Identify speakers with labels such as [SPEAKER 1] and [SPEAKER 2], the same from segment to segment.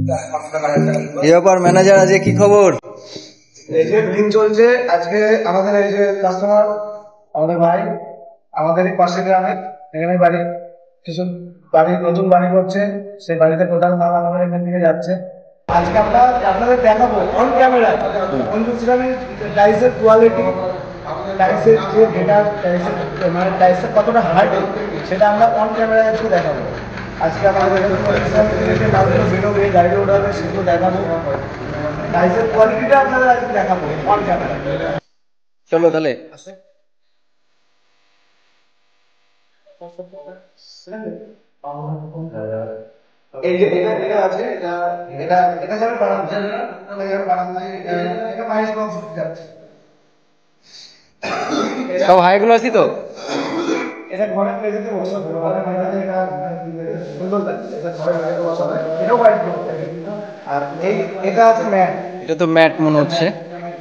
[SPEAKER 1] কি ব্যাপার ম্যানেজার, আজকে কি খবর?
[SPEAKER 2] এই যে দিন চলছে আজকে আমাদের এই যে কাস্টমার আমাদের ভাই আমাদের এই পাশের গ্রামে এখানে বাড়ি কিছু বাড়ি নতুন বাড়ি করছে, সেই বাড়িতে টোটাল মাল আমাদের এখান থেকে যাচ্ছে। আজকে আমরা আপনাদের দেখাবো অন ক্যামেরায় টাইলসের কোয়ালিটি, টাইলসের যে ডেটা, টাইলসের মানে টাইলসের কতটা হার্ড সেটা আমরা অন ক্যামেরায় আজকে দেখাবো। আজকে আমাদের মালগুলো বেরোবে, গাড়ি ওঠাবে, সেগুলো দেখাবো। টাইলসের কোয়ালিটিটা আপনাদের আজকে দেখাবো অন ক্যামেরায়।
[SPEAKER 1] চলো তাহলে।
[SPEAKER 2] এই যে এটা আছে, এটা এটা এটা যাবে বারান্দা, এটা বারান্দা, এটা মাইস বক্স যাচ্ছে।
[SPEAKER 1] সব হাই গ্লোসি তো?
[SPEAKER 2] এটা ঘরে মেঝেতে বসে ঘরে মেঝেতে এটা সুন্দর লাগছে, এটা ঘরে মেঝেতে বসা হয়, এটাও হোয়াইট বক্স। আর এই এটা আছে ম্যাট,
[SPEAKER 1] এটা তো ম্যাট মনে হচ্ছে।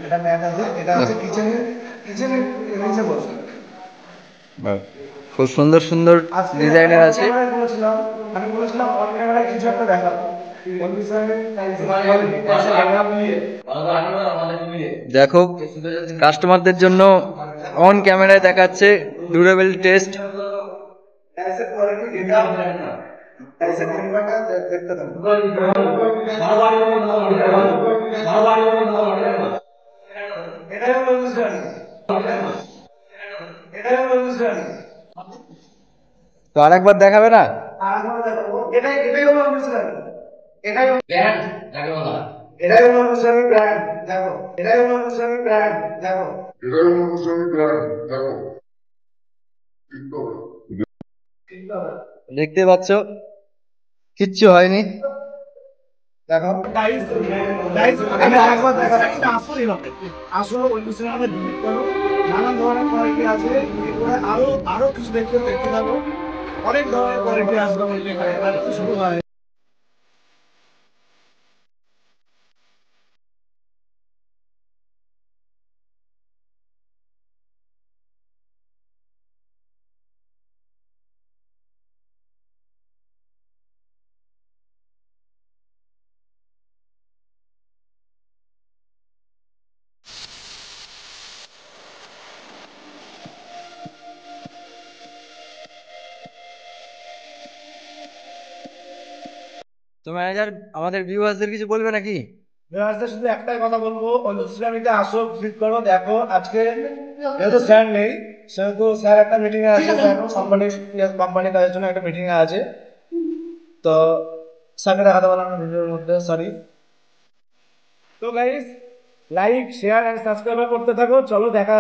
[SPEAKER 2] এটা ম্যাট আছে, এটা আছে কিচেনে, কিচেনে নিচে বসে।
[SPEAKER 1] খুব সুন্দর সুন্দর ডিজাইনের আছে।
[SPEAKER 2] আমি বলেছিলাম অন ক্যামেরায় কিছু একটা দেখাবো।
[SPEAKER 1] দেখো, কাস্টমারদের জন্য অন ক্যামেরায় দেখাচ্ছে ডিউরেবল টেস্ট। তো আরেকবার দেখাবে না?
[SPEAKER 2] এটাই এটাই হলো অনুষ্ঠান, এটাই ব্র্যান্ড যাকে বলা, এটাই হলো অনুষ্ঠানের ব্র্যান্ড। দেখো এটাই হলো অনুষ্ঠানের ব্র্যান্ড, দেখো এটাই হলো অনুষ্ঠানের ব্র্যান্ড, দেখো
[SPEAKER 1] দেখতে পাচ্ছ কিচ্ছু হয়নি।
[SPEAKER 2] দেখো টাইলস, টাইলস আমি আরেকবার দেখাচ্ছি, আসলেই হবে আসলে ওই অনুষ্ঠানে আমরা ভিজিট করো, নানান ধরনের কোয়ালিটি আছে, এরপরে আরো আরো কিছু দেখতে দেখতে থাকো, অনেক ধরনের কোয়ালিটি আসবে আমাদের এখানে। আর শুরু হয়
[SPEAKER 1] তো ম্যানেজার, আমাদের ভিউয়ার্সদের কিছু বলবে নাকি?
[SPEAKER 2] ভিউয়ার্সদের শুধু একটাই কথা বলবো, ওই ইসলামিতে আসো, ভিজিট করো, দেখো। আজকে যেহেতু স্যার নেই, সেহেতু স্যার একটা মিটিং এ আছে, কোম্পানি কোম্পানি তাদের জন্য একটা মিটিং এ আছে, তো স্যারকে দেখাতে পারলাম না ভিডিওর মধ্যে, সরি। তো guys, like share and subscribe করতে থাকো, চলো দেখা